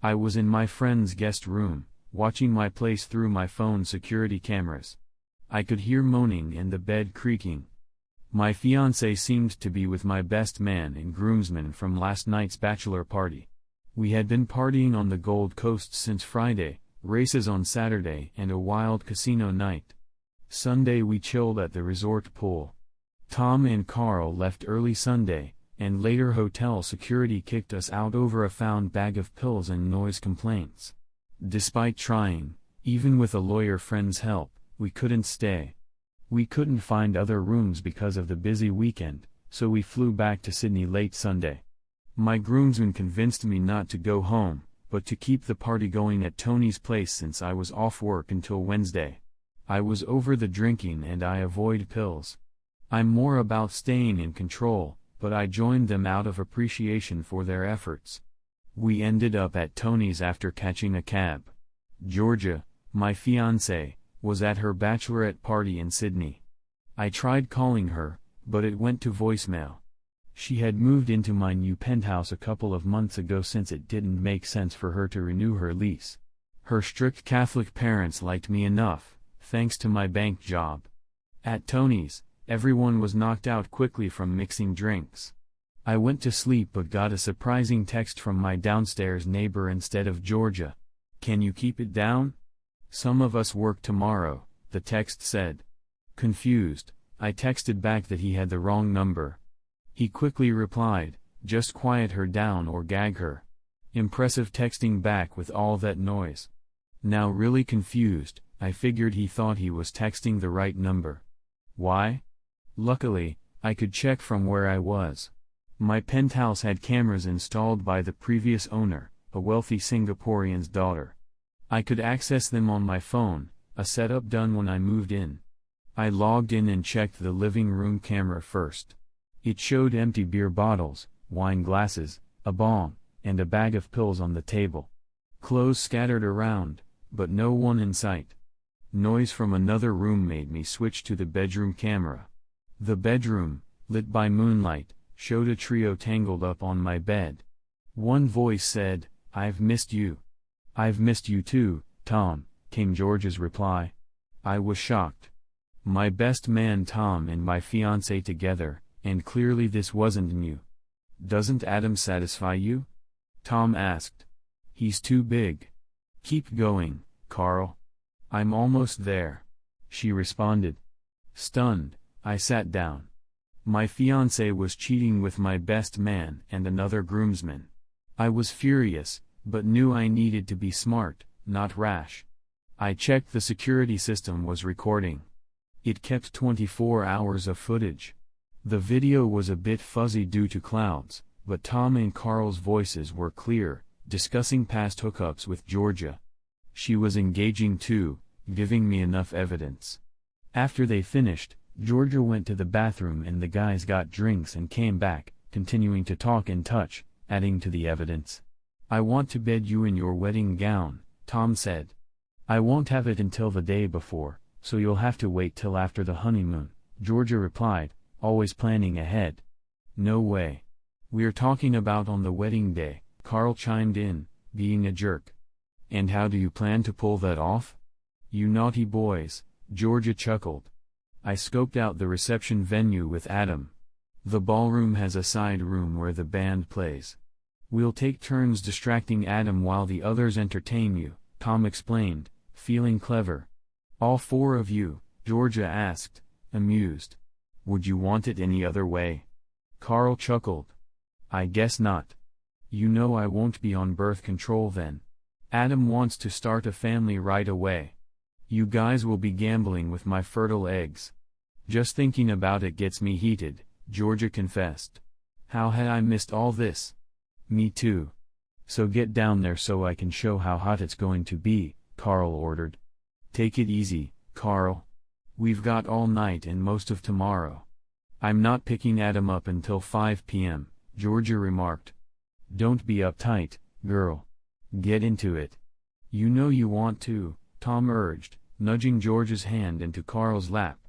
I was in my friend's guest room, watching my place through my phone's security cameras. I could hear moaning and the bed creaking. My fiancée seemed to be with my best man and groomsmen from last night's bachelor party. We had been partying on the Gold Coast since Friday, races on Saturday and a wild casino night. Sunday we chilled at the resort pool. Tom and Carl left early Sunday, and later hotel security kicked us out over a found bag of pills and noise complaints. Despite trying, even with a lawyer friend's help, we couldn't stay. We couldn't find other rooms because of the busy weekend, so we flew back to Sydney late Sunday. My groomsmen convinced me not to go home, but to keep the party going at Tony's place since I was off work until Wednesday. I was over the drinking and I avoid pills. I'm more about staying in control, but I joined them out of appreciation for their efforts. We ended up at Tony's after catching a cab. Georgia, my fiancée, was at her bachelorette party in Sydney. I tried calling her, but it went to voicemail. She had moved into my new penthouse a couple of months ago since it didn't make sense for her to renew her lease. Her strict Catholic parents liked me enough, thanks to my bank job. At Tony's, everyone was knocked out quickly from mixing drinks. I went to sleep but got a surprising text from my downstairs neighbor instead of Georgia. "Can you keep it down? Some of us work tomorrow," the text said. Confused, I texted back that he had the wrong number. He quickly replied, "Just quiet her down or gag her." Impressive texting back with all that noise. Now really confused, I figured he thought he was texting the right number. Why? Luckily, I could check from where I was. My penthouse had cameras installed by the previous owner, a wealthy Singaporean's daughter. I could access them on my phone, a setup done when I moved in. I logged in and checked the living room camera first. It showed empty beer bottles, wine glasses, a bong, and a bag of pills on the table. Clothes scattered around, but no one in sight. Noise from another room made me switch to the bedroom camera. The bedroom, lit by moonlight, showed a trio tangled up on my bed. One voice said, "I've missed you." "I've missed you too, Tom," came George's reply. I was shocked. My best man Tom and my fiancée together, and clearly this wasn't new. "Doesn't Adam satisfy you?" Tom asked. "He's too big." "Keep going, Carl. I'm almost there," she responded. Stunned, I sat down. My fiancée was cheating with my best man and another groomsman. I was furious, but knew I needed to be smart, not rash. I checked the security system was recording. It kept 24 hours of footage. The video was a bit fuzzy due to clouds, but Tom and Carl's voices were clear, discussing past hookups with Georgia. She was engaging too, giving me enough evidence. After they finished, Georgia went to the bathroom and the guys got drinks and came back, continuing to talk and touch, adding to the evidence. "I want to bed you in your wedding gown," Tom said. "I won't have it until the day before, so you'll have to wait till after the honeymoon," Georgia replied, always planning ahead. "No way. We're talking about on the wedding day," Carl chimed in, being a jerk. "And how do you plan to pull that off?" "You naughty boys," Georgia chuckled. I scoped out the reception venue with Adam. "The ballroom has a side room where the band plays. We'll take turns distracting Adam while the others entertain you," Tom explained, feeling clever. "All four of you?" Georgia asked, amused. "Would you want it any other way?" Carl chuckled. "I guess not. You know I won't be on birth control then. Adam wants to start a family right away. You guys will be gambling with my fertile eggs." "Just thinking about it gets me heated," Georgia confessed. "How had I missed all this?" "Me too. So get down there so I can show how hot it's going to be," Carl ordered. "Take it easy, Carl. We've got all night and most of tomorrow." "I'm not picking Adam up until 5 p.m., Georgia remarked. "Don't be uptight, girl. Get into it. You know you want to," Tom urged, nudging Georgia's hand into Carl's lap.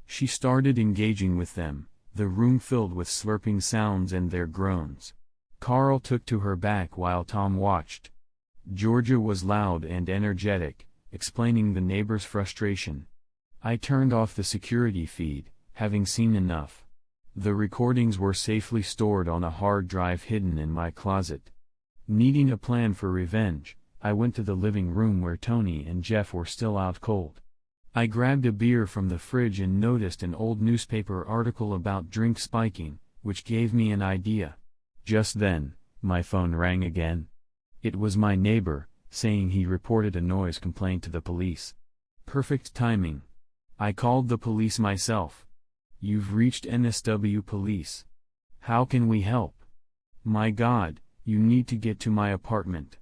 She started engaging with them, the room filled with slurping sounds and their groans. Carl took to her back while Tom watched. Georgia was loud and energetic, explaining the neighbor's frustration. I turned off the security feed, having seen enough. The recordings were safely stored on a hard drive hidden in my closet. Needing a plan for revenge, I went to the living room where Tony and Jeff were still out cold. I grabbed a beer from the fridge and noticed an old newspaper article about drink spiking, which gave me an idea. Just then, my phone rang again. It was my neighbor, saying he reported a noise complaint to the police. Perfect timing. I called the police myself. "You've reached NSW Police. How can we help?" "My God, you need to get to my apartment.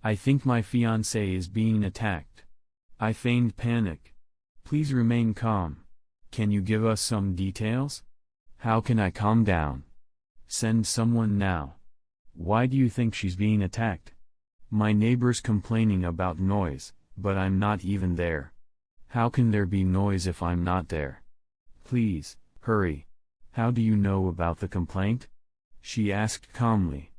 I think my fiancée is being attacked." I feigned panic. "Please remain calm. Can you give us some details?" "How can I calm down?" "Send someone now." "Why do you think she's being attacked?" "My neighbor's complaining about noise, but I'm not even there." "How can there be noise if I'm not there?" "Please, hurry." "How do you know about the complaint?" she asked calmly.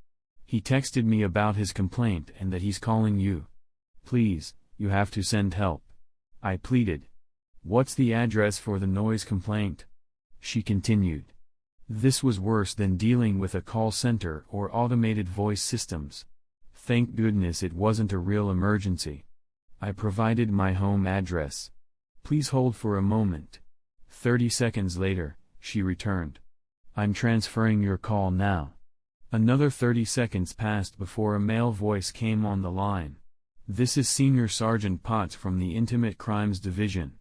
"He texted me about his complaint and that he's calling you." "Please, you have to send help," I pleaded. "What's the address for the noise complaint?" she continued. This was worse than dealing with a call center or automated voice systems. Thank goodness it wasn't a real emergency. I provided my home address. "Please hold for a moment." 30 seconds later, she returned. "I'm transferring your call now." Another 30 seconds passed before a male voice came on the line. "This is Senior Sergeant Potts from the Intimate Crimes Division.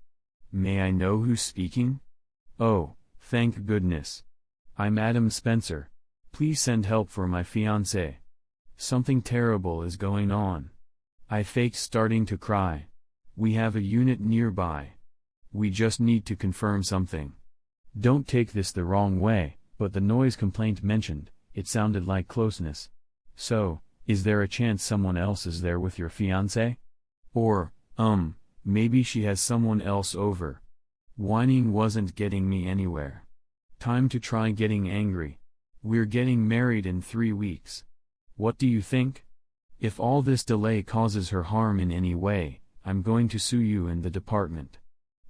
May I know who's speaking?" "Oh, thank goodness. I'm Adam Spencer. Please send help for my fiancée. Something terrible is going on." I faked starting to cry. "We have a unit nearby. We just need to confirm something. Don't take this the wrong way, but the noise complaint mentioned, it sounded like closeness. So, is there a chance someone else is there with your fiancée? Or, maybe she has someone else over." Whining wasn't getting me anywhere. Time to try getting angry. "We're getting married in 3 weeks. What do you think? If all this delay causes her harm in any way, I'm going to sue you in the department.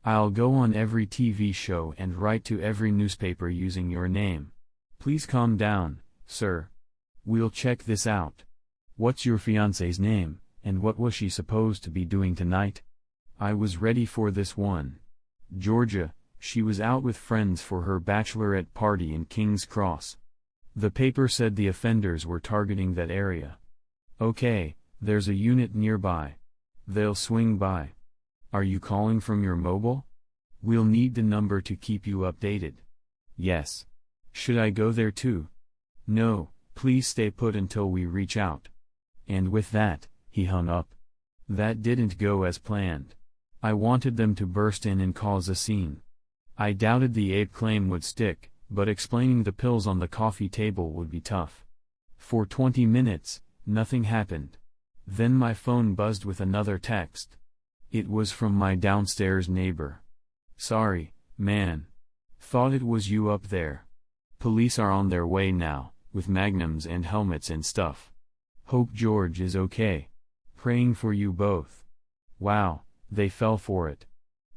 I'll go on every TV show and write to every newspaper using your name. Please calm down, sir. We'll check this out. What's your fiancée's name, and what was she supposed to be doing tonight?" I was ready for this one. "Georgia, she was out with friends for her bachelorette party in King's Cross. The paper said the offenders were targeting that area." "Okay, there's a unit nearby. They'll swing by. Are you calling from your mobile? We'll need the number to keep you updated." "Yes. Should I go there too?" "No, please stay put until we reach out." And with that, he hung up. That didn't go as planned. I wanted them to burst in and cause a scene. I doubted the ape claim would stick, but explaining the pills on the coffee table would be tough. For 20 minutes, nothing happened. Then my phone buzzed with another text. It was from my downstairs neighbor. "Sorry, man. Thought it was you up there. Police are on their way now, with magnums and helmets and stuff. Hope George is okay. Praying for you both." Wow, they fell for it.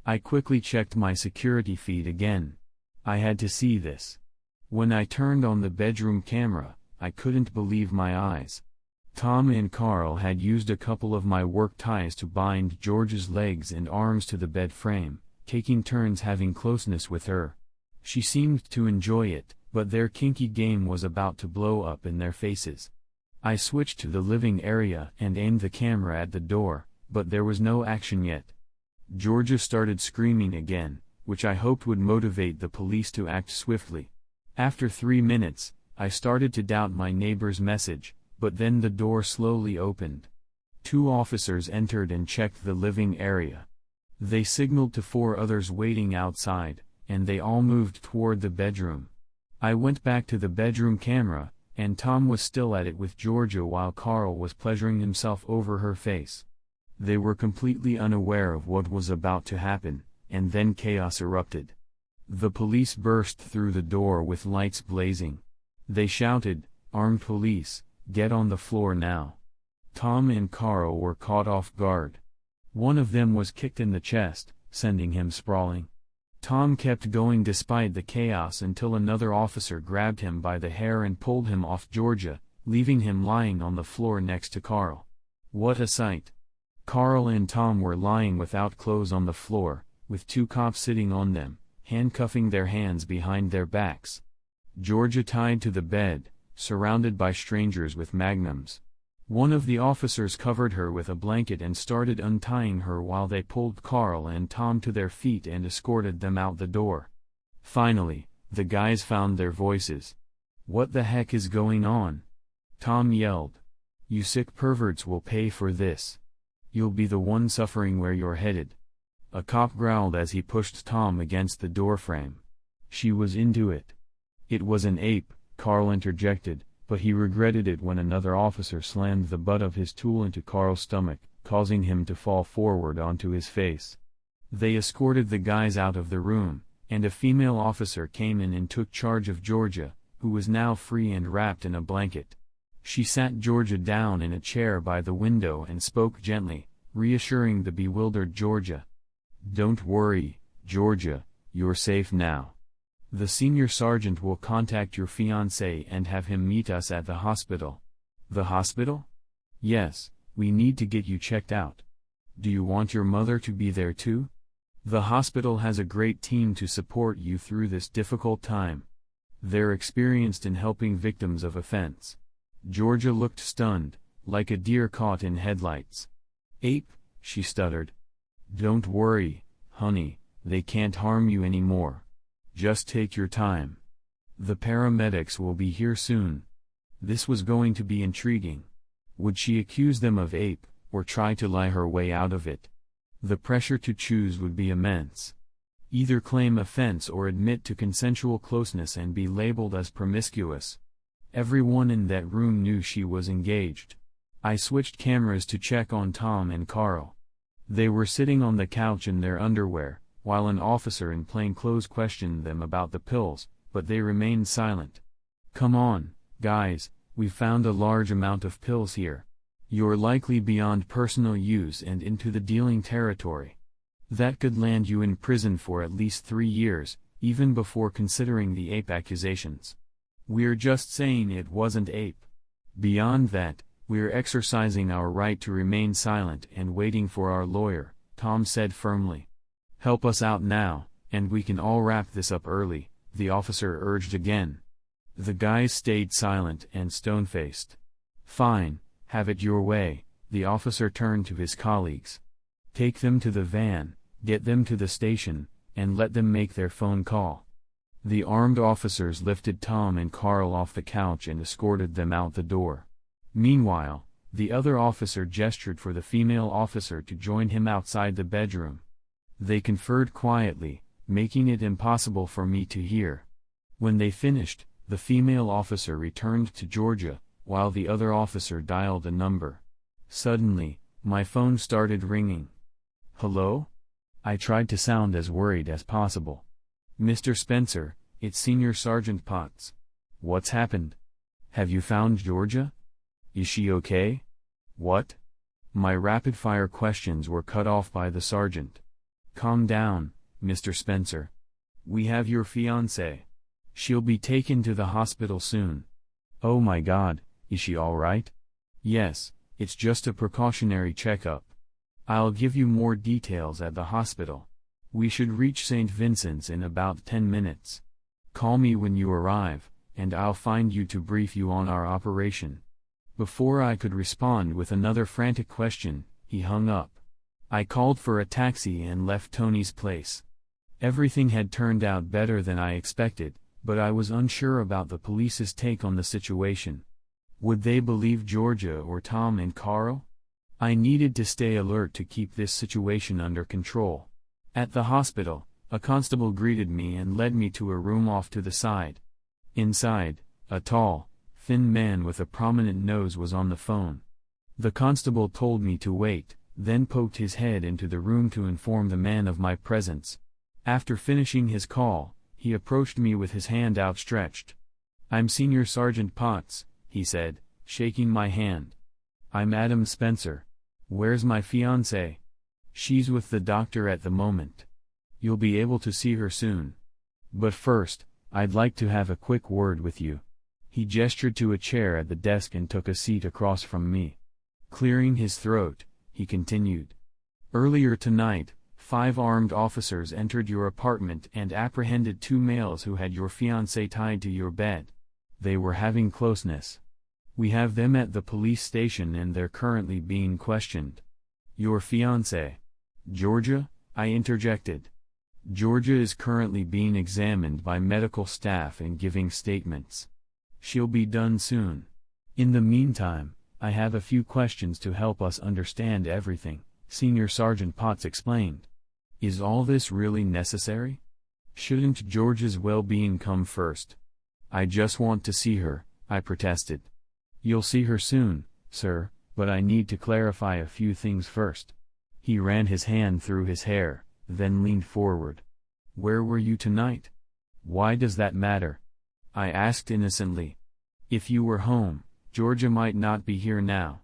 I quickly checked my security feed again. I had to see this. When I turned on the bedroom camera, I couldn't believe my eyes. Tom and Carl had used a couple of my work ties to bind George's legs and arms to the bed frame, taking turns having closeness with her. She seemed to enjoy it, but their kinky game was about to blow up in their faces. I switched to the living area and aimed the camera at the door, but there was no action yet. Georgia started screaming again, which I hoped would motivate the police to act swiftly. After 3 minutes, I started to doubt my neighbor's message, but then the door slowly opened. 2 officers entered and checked the living area. They signaled to 4 others waiting outside, and they all moved toward the bedroom. I went back to the bedroom camera, and Tom was still at it with Georgia while Carl was pleasuring himself over her face. They were completely unaware of what was about to happen, and then chaos erupted. The police burst through the door with lights blazing. They shouted, "Armed police, get on the floor now." Tom and Carl were caught off guard. One of them was kicked in the chest, sending him sprawling. Tom kept going despite the chaos until another officer grabbed him by the hair and pulled him off Georgia, leaving him lying on the floor next to Carl. What a sight! Carl and Tom were lying without clothes on the floor, with two cops sitting on them, handcuffing their hands behind their backs. Georgia tied to the bed, surrounded by strangers with magnums. One of the officers covered her with a blanket and started untying her while they pulled Carl and Tom to their feet and escorted them out the door. Finally, the guys found their voices. "What the heck is going on?" Tom yelled. "You sick perverts will pay for this. You'll be the one suffering where you're headed." A cop growled as he pushed Tom against the doorframe. "She was into it." "It was an ape," Carl interjected, but he regretted it when another officer slammed the butt of his tool into Carl's stomach, causing him to fall forward onto his face. They escorted the guys out of the room, and a female officer came in and took charge of Georgia, who was now free and wrapped in a blanket. She sat Georgia down in a chair by the window and spoke gently, reassuring the bewildered Georgia. "Don't worry, Georgia, you're safe now. The senior sergeant will contact your fiancé and have him meet us at the hospital." "The hospital?" "Yes, we need to get you checked out. Do you want your mother to be there too? The hospital has a great team to support you through this difficult time. They're experienced in helping victims of offense." Georgia looked stunned, like a deer caught in headlights. "Ape," she stuttered. "Don't worry, honey, they can't harm you anymore. Just take your time. The paramedics will be here soon." This was going to be intriguing. Would she accuse them of ape, or try to lie her way out of it? The pressure to choose would be immense. Either claim offense or admit to consensual closeness and be labeled as promiscuous. Everyone in that room knew she was engaged. I switched cameras to check on Tom and Carl. They were sitting on the couch in their underwear, while an officer in plainclothes questioned them about the pills, but they remained silent. "Come on, guys, we've found a large amount of pills here. You're likely beyond personal use and into the dealing territory. That could land you in prison for at least 3 years, even before considering the ape accusations. We're just saying it wasn't ape. Beyond that, we're exercising our right to remain silent and waiting for our lawyer," Tom said firmly. "Help us out now, and we can all wrap this up early," the officer urged again. The guys stayed silent and stone-faced. "Fine, have it your way," the officer turned to his colleagues. "Take them to the van, get them to the station, and let them make their phone call." The armed officers lifted Tom and Carl off the couch and escorted them out the door. Meanwhile, the other officer gestured for the female officer to join him outside the bedroom. They conferred quietly, making it impossible for me to hear. When they finished, the female officer returned to Georgia, while the other officer dialed a number. Suddenly, my phone started ringing. "Hello?" I tried to sound as worried as possible. "Mr. Spencer, it's Senior Sergeant Potts. What's happened? Have you found Georgia? Is she okay?" "What?" My rapid-fire questions were cut off by the sergeant. "Calm down, Mr. Spencer. We have your fiancée. She'll be taken to the hospital soon." "Oh my God, is she all right?" "Yes, it's just a precautionary checkup. I'll give you more details at the hospital. We should reach St. Vincent's in about 10 minutes. Call me when you arrive, and I'll find you to brief you on our operation." Before I could respond with another frantic question, he hung up. I called for a taxi and left Tony's place. Everything had turned out better than I expected, but I was unsure about the police's take on the situation. Would they believe Georgia or Tom and Carl? I needed to stay alert to keep this situation under control. At the hospital, a constable greeted me and led me to a room off to the side. Inside, a tall, thin man with a prominent nose was on the phone. The constable told me to wait, then poked his head into the room to inform the man of my presence. After finishing his call, he approached me with his hand outstretched. "I'm Senior Sergeant Potts," he said, shaking my hand. I'm Adam Spencer. Where's my fiancée? She's with the doctor at the moment. You'll be able to see her soon. But first, I'd like to have a quick word with you. He gestured to a chair at the desk and took a seat across from me. Clearing his throat, he continued. Earlier tonight, 5 armed officers entered your apartment and apprehended 2 males who had your fiancée tied to your bed. They were having closeness. We have them at the police station and they're currently being questioned. Your fiancée, Georgia? I interjected. Georgia is currently being examined by medical staff and giving statements. She'll be done soon. In the meantime, I have a few questions to help us understand everything, Senior Sergeant Potts explained. Is all this really necessary? Shouldn't Georgia's well-being come first? I just want to see her, I protested. You'll see her soon, sir, but I need to clarify a few things first. He ran his hand through his hair, then leaned forward. Where were you tonight? Why does that matter? I asked innocently. If you were home, Georgia might not be here now.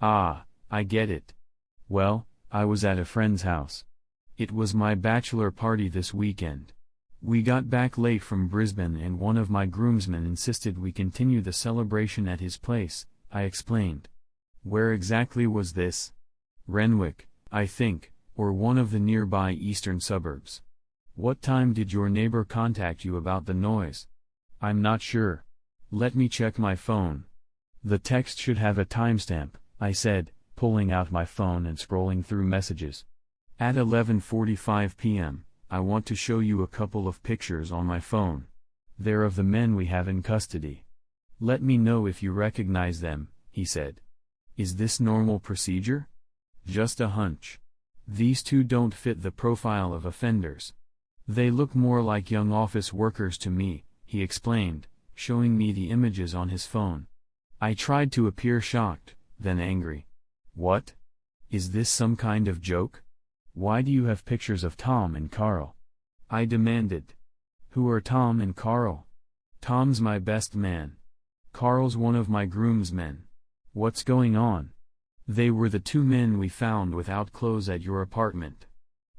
Ah, I get it. Well, I was at a friend's house. It was my bachelor party this weekend. We got back late from Brisbane and one of my groomsmen insisted we continue the celebration at his place, I explained. Where exactly was this? Renwick, I think, or one of the nearby eastern suburbs. What time did your neighbor contact you about the noise? I'm not sure. Let me check my phone. The text should have a timestamp, I said, pulling out my phone and scrolling through messages. At 11:45 p.m., I want to show you a couple of pictures on my phone. They're of the men we have in custody. Let me know if you recognize them, he said. Is this normal procedure? Just a hunch. These 2 don't fit the profile of offenders. They look more like young office workers to me, he explained, showing me the images on his phone. I tried to appear shocked, then angry. What? Is this some kind of joke? Why do you have pictures of Tom and Carl? I demanded. Who are Tom and Carl? Tom's my best man. Carl's one of my groomsmen. What's going on? They were the 2 men we found without clothes at your apartment.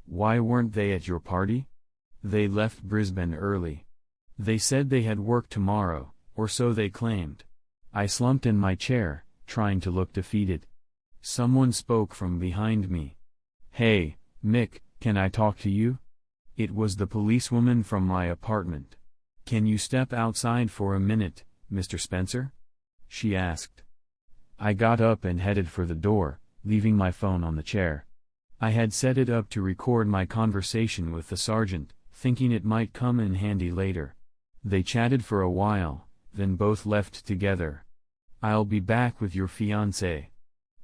Why weren't they at your party? They left Brisbane early. They said they had work tomorrow, or so they claimed. I slumped in my chair, trying to look defeated. Someone spoke from behind me. Hey, Mick, can I talk to you? It was the policewoman from my apartment. Can you step outside for a minute, Mr. Spencer? She asked. I got up and headed for the door, leaving my phone on the chair. I had set it up to record my conversation with the sergeant, thinking it might come in handy later. They chatted for a while, then both left together. I'll be back with your fiancée.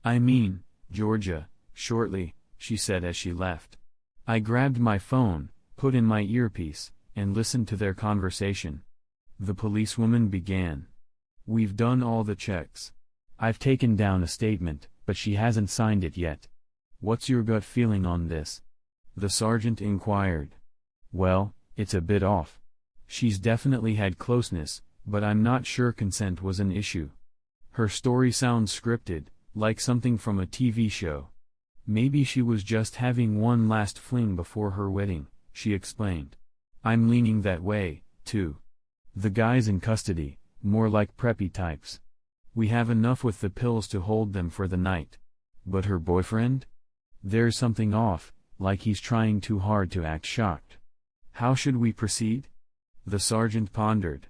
I mean, Georgia, shortly, she said as she left. I grabbed my phone, put in my earpiece, and listened to their conversation. The policewoman began. We've done all the checks. I've taken down a statement, but she hasn't signed it yet. What's your gut feeling on this? The sergeant inquired. Well, it's a bit off. She's definitely had closeness, but I'm not sure consent was an issue. Her story sounds scripted, like something from a TV show. Maybe she was just having one last fling before her wedding, she explained. I'm leaning that way, too. The guys in custody, more like preppy types. We have enough with the pills to hold them for the night. But her boyfriend? There's something off, like he's trying too hard to act shocked. How should we proceed? The sergeant pondered.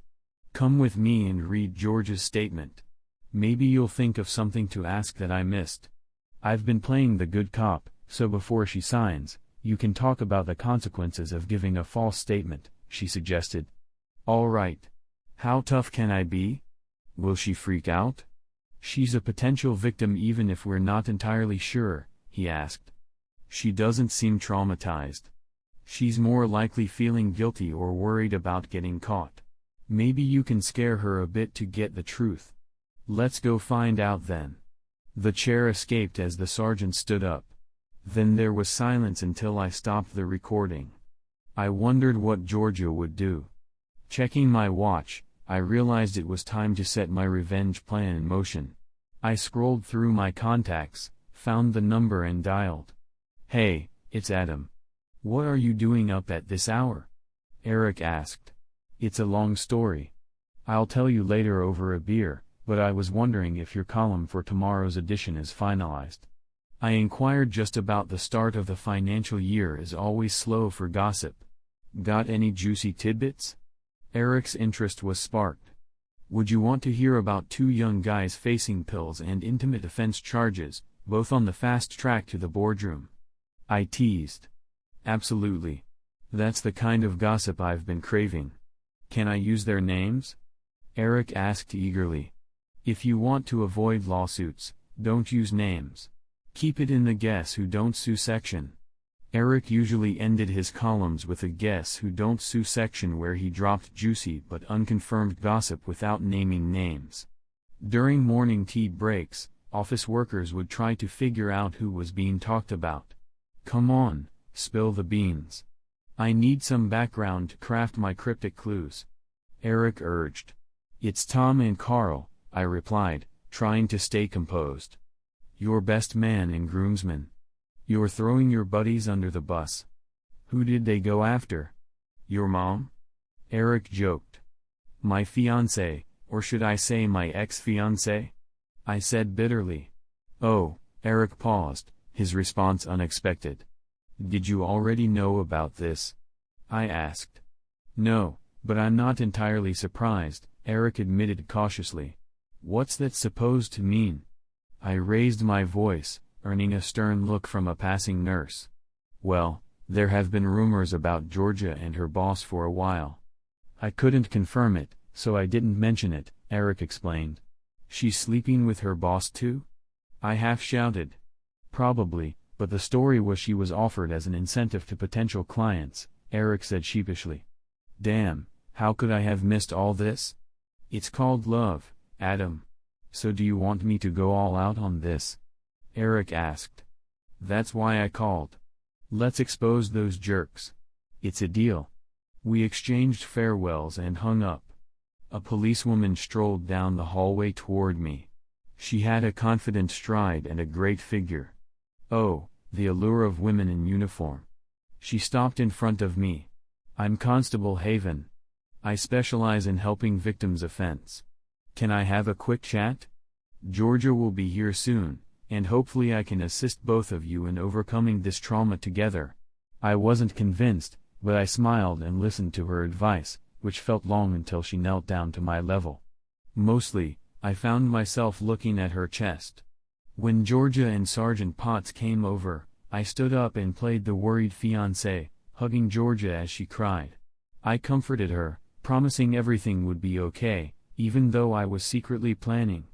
Come with me and read George's statement. Maybe you'll think of something to ask that I missed. I've been playing the good cop, so before she signs, you can talk about the consequences of giving a false statement, she suggested. All right. How tough can I be? Will she freak out? She's a potential victim even if we're not entirely sure, he asked. She doesn't seem traumatized. She's more likely feeling guilty or worried about getting caught. Maybe you can scare her a bit to get the truth. Let's go find out then. The chair escaped as the sergeant stood up. Then there was silence until I stopped the recording. I wondered what Georgia would do. Checking my watch, I realized it was time to set my revenge plan in motion. I scrolled through my contacts, found the number and dialed. "Hey, it's Adam. What are you doing up at this hour?" Eric asked. "It's a long story. I'll tell you later over a beer, but I was wondering if your column for tomorrow's edition is finalized." I inquired. Just about the start of the financial year is always slow for gossip. "Got any juicy tidbits?" Eric's interest was sparked. "Would you want to hear about two young guys facing pills and intimate offense charges, both on the fast track to the boardroom?" I teased. "Absolutely. That's the kind of gossip I've been craving." "Can I use their names?" Eric asked eagerly. "If you want to avoid lawsuits, don't use names. Keep it in the Guess Who Don't Sue section." Eric usually ended his columns with a Guess Who Don't Sue section where he dropped juicy but unconfirmed gossip without naming names. During morning tea breaks, office workers would try to figure out who was being talked about. "Come on, spill the beans. I need some background to craft my cryptic clues," Eric urged. "It's Tom and Carl," I replied, trying to stay composed. "Your best man and groomsman. You're throwing your buddies under the bus. Who did they go after?" "Your mom?" Eric joked. "My fiancée, or should I say my ex-fiancée?" I said bitterly. "Oh," Eric paused, his response unexpected. "Did you already know about this?" I asked. "No, but I'm not entirely surprised," Eric admitted cautiously. "What's that supposed to mean?" I raised my voice, earning a stern look from a passing nurse. "Well, there have been rumors about Georgia and her boss for a while. I couldn't confirm it, so I didn't mention it," Eric explained. "She's sleeping with her boss too?" I half shouted. "Probably, but the story was she was offered as an incentive to potential clients," Eric said sheepishly. "Damn, how could I have missed all this? It's called love, Adam. So do you want me to go all out on this?" Eric asked. "That's why I called. Let's expose those jerks. It's a deal." We exchanged farewells and hung up. A policewoman strolled down the hallway toward me. She had a confident stride and a great figure. Oh, the allure of women in uniform. She stopped in front of me. "I'm Constable Haven. I specialize in helping victims offense. Can I have a quick chat? Georgia will be here soon, and hopefully I can assist both of you in overcoming this trauma together." I wasn't convinced, but I smiled and listened to her advice, which felt long until she knelt down to my level. Mostly, I found myself looking at her chest. When Georgia and Sergeant Potts came over, I stood up and played the worried fiancé, hugging Georgia as she cried. I comforted her, promising everything would be okay, even though I was secretly planning.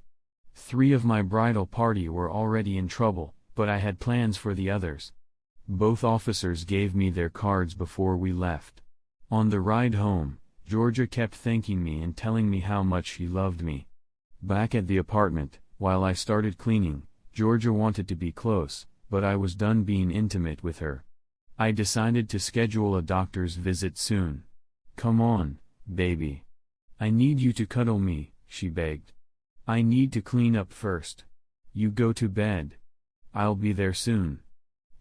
3 of my bridal party were already in trouble, but I had plans for the others. Both officers gave me their cards before we left. On the ride home, Georgia kept thanking me and telling me how much she loved me. Back at the apartment, while I started cleaning, Georgia wanted to be close, but I was done being intimate with her. I decided to schedule a doctor's visit soon. "Come on, baby. I need you to cuddle me," she begged. "I need to clean up first. You go to bed. I'll be there soon."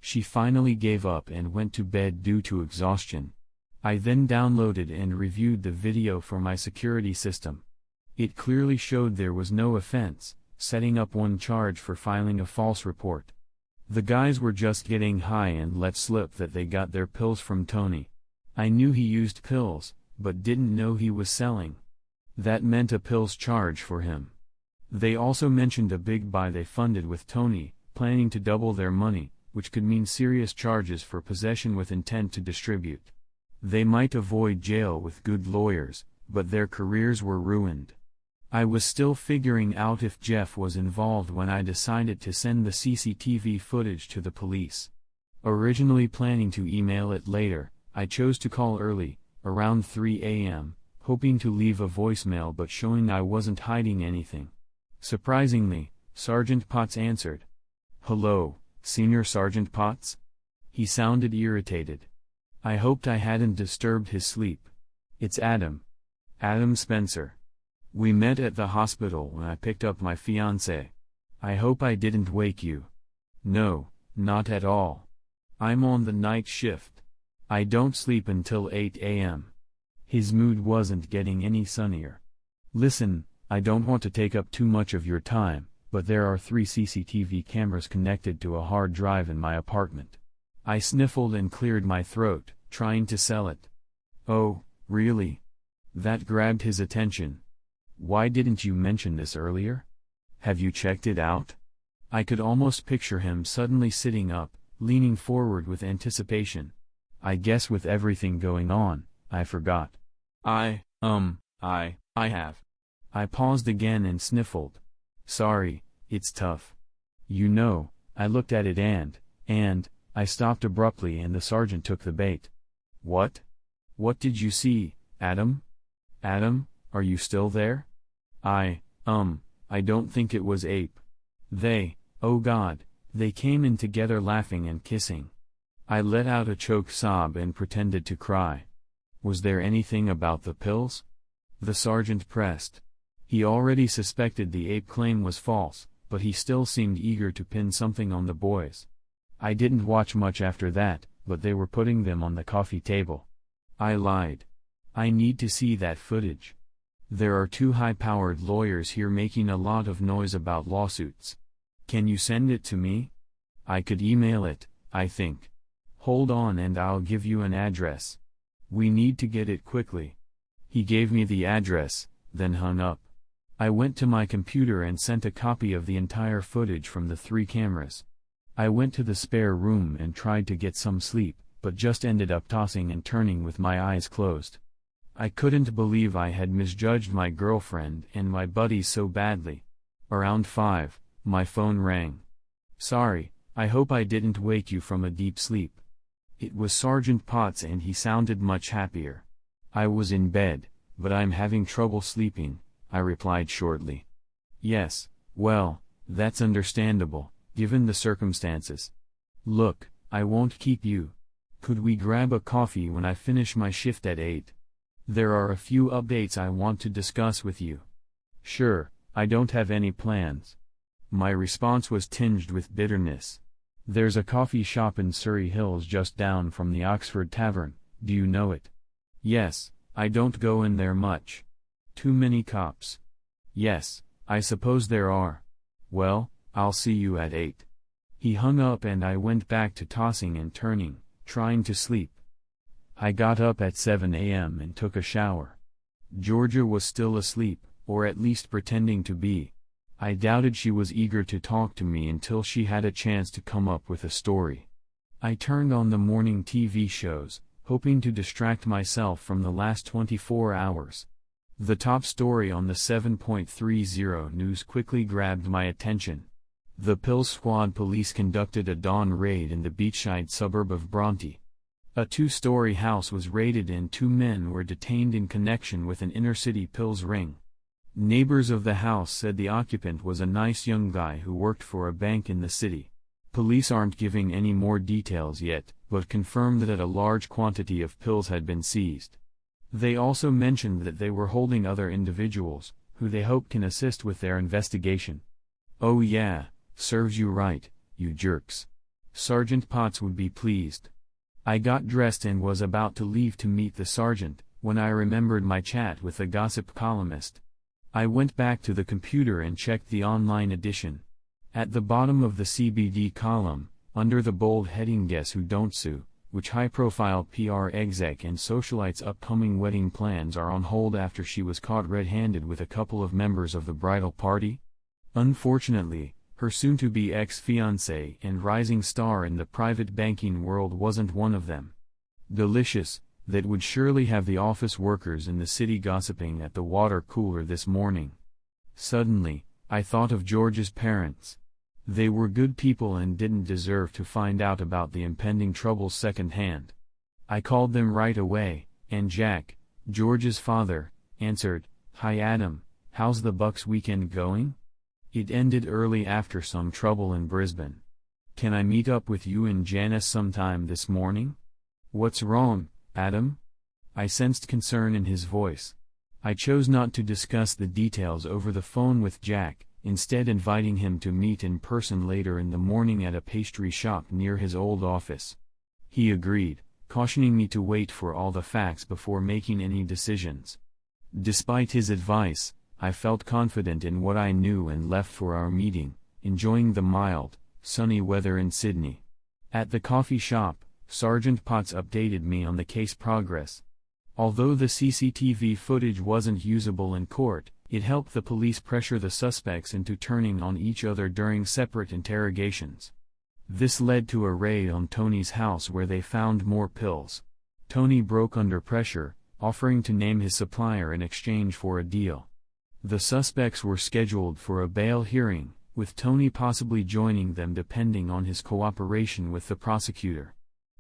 She finally gave up and went to bed due to exhaustion. I then downloaded and reviewed the video for my security system. It clearly showed there was no offense, setting up one charge for filing a false report. The guys were just getting high and let slip that they got their pills from Tony. I knew he used pills, but didn't know he was selling. That meant a pills charge for him. They also mentioned a big buy they funded with Tony, planning to double their money, which could mean serious charges for possession with intent to distribute. They might avoid jail with good lawyers, but their careers were ruined. I was still figuring out if Jeff was involved when I decided to send the CCTV footage to the police. Originally planning to email it later, I chose to call early, around 3 a.m., hoping to leave a voicemail but showing I wasn't hiding anything. Surprisingly, Sergeant Potts answered. "Hello, Senior Sergeant Potts?" He sounded irritated. I hoped I hadn't disturbed his sleep. "It's Adam. Adam Spencer. We met at the hospital when I picked up my fiancée. I hope I didn't wake you. No, not at all. I'm on the night shift. I don't sleep until 8 a.m. His mood wasn't getting any sunnier. Listen, I don't want to take up too much of your time, but there are 3 CCTV cameras connected to a hard drive in my apartment. I sniffled and cleared my throat, trying to sell it. Oh, really? That grabbed his attention. Why didn't you mention this earlier? Have you checked it out? I could almost picture him suddenly sitting up, leaning forward with anticipation. I guess with everything going on, I forgot. I have. I paused again and sniffled. Sorry, it's tough. You know, I looked at it and, I stopped abruptly and the sergeant took the bait. What? What did you see, Adam? Adam, are you still there? I don't think it was Ape. Oh God, they came in together laughing and kissing. I let out a choked sob and pretended to cry. Was there anything about the pills? The sergeant pressed. He already suspected the Ape claim was false, but he still seemed eager to pin something on the boys. I didn't watch much after that, but they were putting them on the coffee table. I lied. I need to see that footage. There are 2 high-powered lawyers here making a lot of noise about lawsuits. Can you send it to me? I could email it, I think. Hold on and I'll give you an address. We need to get it quickly. He gave me the address, then hung up. I went to my computer and sent a copy of the entire footage from the 3 cameras. I went to the spare room and tried to get some sleep, but just ended up tossing and turning with my eyes closed. I couldn't believe I had misjudged my girlfriend and my buddies so badly. Around 5, my phone rang. Sorry, I hope I didn't wake you from a deep sleep. It was Sergeant Potts and he sounded much happier. I was in bed, but I'm having trouble sleeping, I replied shortly. Yes, well, that's understandable, given the circumstances. Look, I won't keep you. Could we grab a coffee when I finish my shift at 8? There are a few updates I want to discuss with you. Sure, I don't have any plans. My response was tinged with bitterness. There's a coffee shop in Surrey Hills just down from the Oxford Tavern, do you know it? Yes, I don't go in there much. Too many cops. Yes, I suppose there are. Well, I'll see you at 8. He hung up and I went back to tossing and turning, trying to sleep. I got up at 7 a.m. and took a shower. Georgia was still asleep, or at least pretending to be. I doubted she was eager to talk to me until she had a chance to come up with a story. I turned on the morning TV shows, hoping to distract myself from the last 24 hours. The top story on the 7.30 news quickly grabbed my attention. The Pills Squad police conducted a dawn raid in the beachside suburb of Bronte. A 2-story house was raided and 2 men were detained in connection with an inner-city pills ring. Neighbors of the house said the occupant was a nice young guy who worked for a bank in the city. Police aren't giving any more details yet, but confirmed that a large quantity of pills had been seized. They also mentioned that they were holding other individuals, who they hope can assist with their investigation. Oh yeah, serves you right, you jerks. Sergeant Potts would be pleased. I got dressed and was about to leave to meet the sergeant, when I remembered my chat with the gossip columnist. I went back to the computer and checked the online edition. At the bottom of the CBD column, under the bold heading "Guess Who Don't Sue," which high-profile PR exec and socialite's upcoming wedding plans are on hold after she was caught red-handed with a couple of members of the bridal party? Unfortunately, her soon-to-be ex-fiancé and rising star in the private banking world wasn't one of them. Delicious, that would surely have the office workers in the city gossiping at the water cooler this morning. Suddenly, I thought of George's parents. They were good people and didn't deserve to find out about the impending troubles secondhand. I called them right away, and Jack, George's father, answered, "Hi Adam, how's the Bucks weekend going? It ended early after some trouble in Brisbane. Can I meet up with you and Janice sometime this morning?" "What's wrong, Adam?" I sensed concern in his voice. I chose not to discuss the details over the phone with Jack, instead inviting him to meet in person later in the morning at a pastry shop near his old office. He agreed, cautioning me to wait for all the facts before making any decisions. Despite his advice, I felt confident in what I knew and left for our meeting, enjoying the mild, sunny weather in Sydney. At the coffee shop, Sergeant Potts updated me on the case progress. Although the CCTV footage wasn't usable in court, it helped the police pressure the suspects into turning on each other during separate interrogations. This led to a raid on Tony's house where they found more pills. Tony broke under pressure, offering to name his supplier in exchange for a deal. The suspects were scheduled for a bail hearing, with Tony possibly joining them depending on his cooperation with the prosecutor.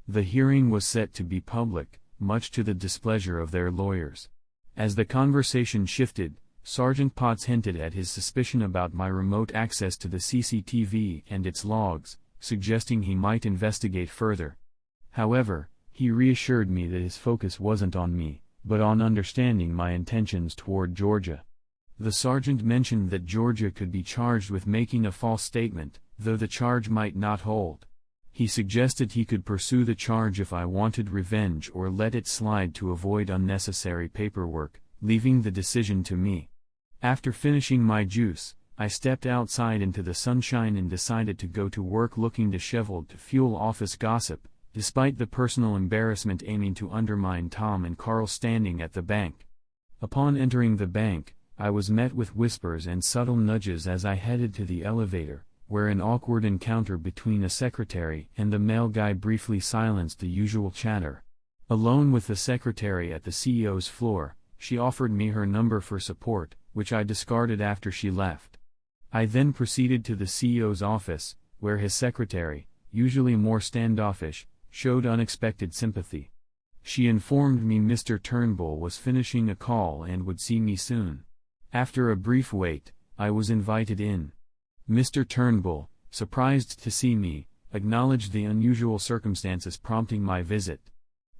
The hearing was set to be public, much to the displeasure of their lawyers. As the conversation shifted, Sergeant Potts hinted at his suspicion about my remote access to the CCTV and its logs, suggesting he might investigate further. However, he reassured me that his focus wasn't on me, but on understanding my intentions toward Georgia. The sergeant mentioned that Georgia could be charged with making a false statement, though the charge might not hold. He suggested he could pursue the charge if I wanted revenge or let it slide to avoid unnecessary paperwork, leaving the decision to me. After finishing my juice, I stepped outside into the sunshine and decided to go to work looking disheveled to fuel office gossip, despite the personal embarrassment aiming to undermine Tom and Carl standing at the bank. Upon entering the bank, I was met with whispers and subtle nudges as I headed to the elevator, where an awkward encounter between a secretary and the mail guy briefly silenced the usual chatter. Alone with the secretary at the CEO's floor, she offered me her number for support, which I discarded after she left. I then proceeded to the CEO's office, where his secretary, usually more standoffish, showed unexpected sympathy. She informed me Mr. Turnbull was finishing a call and would see me soon. After a brief wait, I was invited in. Mr. Turnbull, surprised to see me, acknowledged the unusual circumstances prompting my visit.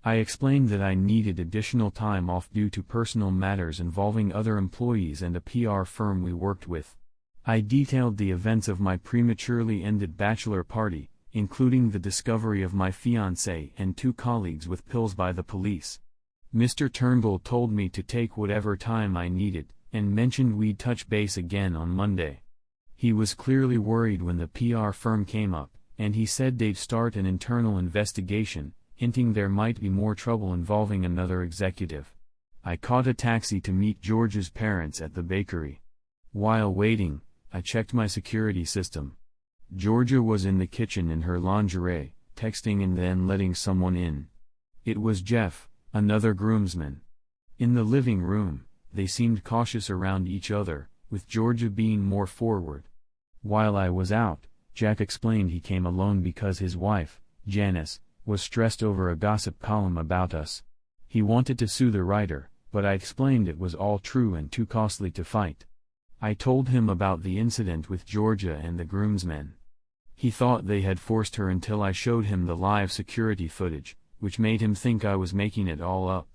I explained that I needed additional time off due to personal matters involving other employees and a PR firm we worked with. I detailed the events of my prematurely ended bachelor party, including the discovery of my fiancée and 2 colleagues with pills by the police. Mr. Turnbull told me to take whatever time I needed, and mentioned we'd touch base again on Monday. He was clearly worried when the PR firm came up, and he said they'd start an internal investigation, hinting there might be more trouble involving another executive. I caught a taxi to meet George's parents at the bakery. While waiting, I checked my security system. Georgia was in the kitchen in her lingerie, texting and then letting someone in. It was Jeff, another groomsman. In the living room, they seemed cautious around each other, with Georgia being more forward. While I was out, Jack explained he came alone because his wife, Janice, was stressed over a gossip column about us. He wanted to sue the writer, but I explained it was all true and too costly to fight. I told him about the incident with Georgia and the groomsmen. He thought they had forced her until I showed him the live security footage, which made him think I was making it all up.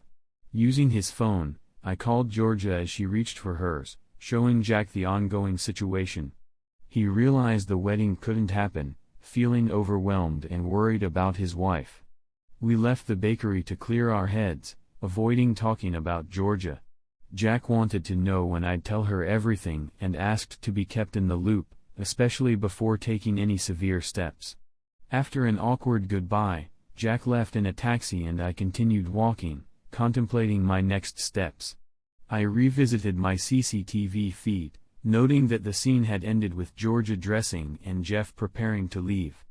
Using his phone, I called Georgia as she reached for hers, showing Jack the ongoing situation. He realized the wedding couldn't happen, feeling overwhelmed and worried about his wife. We left the bakery to clear our heads, avoiding talking about Georgia. Jack wanted to know when I'd tell her everything and asked to be kept in the loop, especially before taking any severe steps. After an awkward goodbye, Jack left in a taxi and I continued walking, contemplating my next steps. I revisited my CCTV feed, noting that the scene had ended with Georgia dressing and Jeff preparing to leave.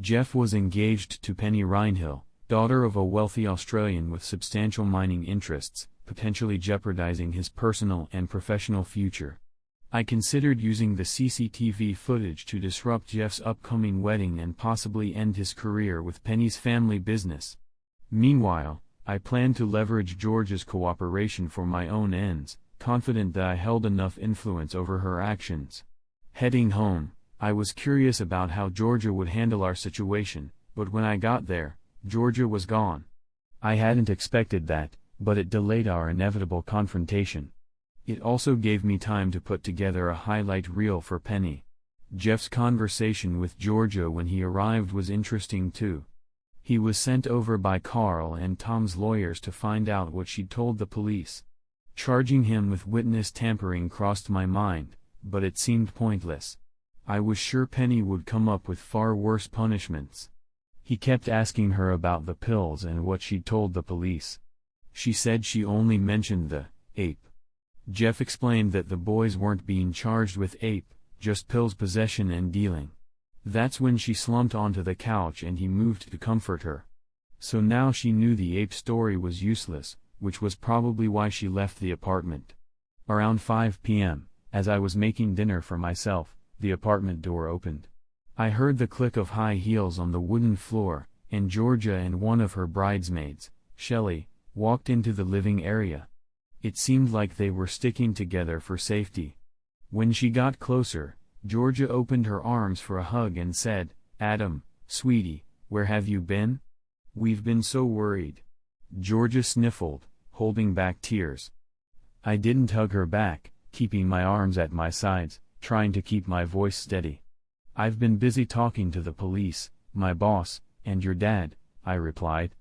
Jeff was engaged to Penny Rhinehill, daughter of a wealthy Australian with substantial mining interests, potentially jeopardizing his personal and professional future. I considered using the CCTV footage to disrupt Jeff's upcoming wedding and possibly end his career with Penny's family business. Meanwhile, I planned to leverage Georgia's cooperation for my own ends, confident that I held enough influence over her actions. Heading home, I was curious about how Georgia would handle our situation, but when I got there, Georgia was gone. I hadn't expected that, but it delayed our inevitable confrontation. It also gave me time to put together a highlight reel for Penny. Jeff's conversation with Georgia when he arrived was interesting too. He was sent over by Carl and Tom's lawyers to find out what she'd told the police. Charging him with witness tampering crossed my mind, but it seemed pointless. I was sure Penny would come up with far worse punishments. He kept asking her about the pills and what she'd told the police. She said she only mentioned the ape. Jeff explained that the boys weren't being charged with ape, just pills possession and dealing. That's when she slumped onto the couch and he moved to comfort her. So now she knew the ape story was useless, which was probably why she left the apartment. Around 5 p.m., as I was making dinner for myself, the apartment door opened. I heard the click of high heels on the wooden floor, and Georgia and one of her bridesmaids, Shelley, walked into the living area. It seemed like they were sticking together for safety. When she got closer, Georgia opened her arms for a hug and said, "Adam, sweetie, where have you been? We've been so worried." Georgia sniffled, holding back tears. I didn't hug her back, keeping my arms at my sides, trying to keep my voice steady. "I've been busy talking to the police, my boss, and your dad," I replied.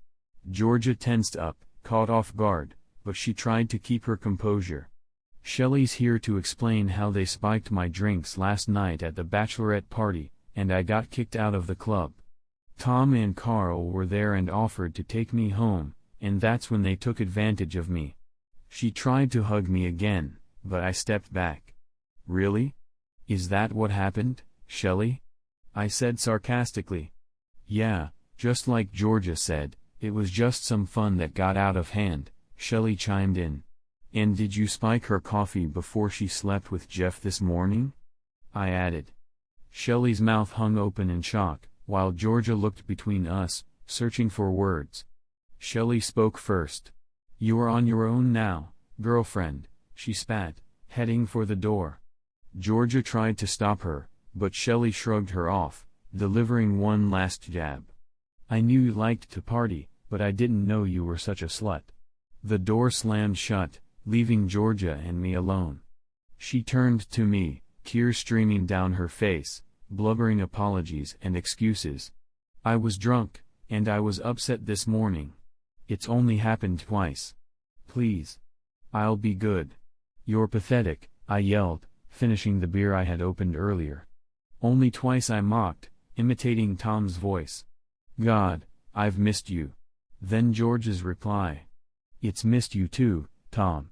Georgia tensed up, caught off guard, but she tried to keep her composure. "Shelley's here to explain how they spiked my drinks last night at the bachelorette party, and I got kicked out of the club. Tom and Carl were there and offered to take me home, and that's when they took advantage of me." She tried to hug me again, but I stepped back. "Really? Is that what happened, Shelley?" I said sarcastically. "Yeah, just like Georgia said, it was just some fun that got out of hand," Shelley chimed in. "And did you spike her coffee before she slept with Jeff this morning?" I added. Shelley's mouth hung open in shock, while Georgia looked between us, searching for words. Shelley spoke first. "You are on your own now, girlfriend," she spat, heading for the door. Georgia tried to stop her, but Shelley shrugged her off, delivering one last jab. "I knew you liked to party, but I didn't know you were such a slut." The door slammed shut, leaving Georgia and me alone. She turned to me, tears streaming down her face, blubbering apologies and excuses. "I was drunk, and I was upset this morning. It's only happened twice. Please. I'll be good." "You're pathetic," I yelled, finishing the beer I had opened earlier. "Only twice," I mocked, imitating Tom's voice. "God, I've missed you." Then George's reply. "It's missed you too, Tom."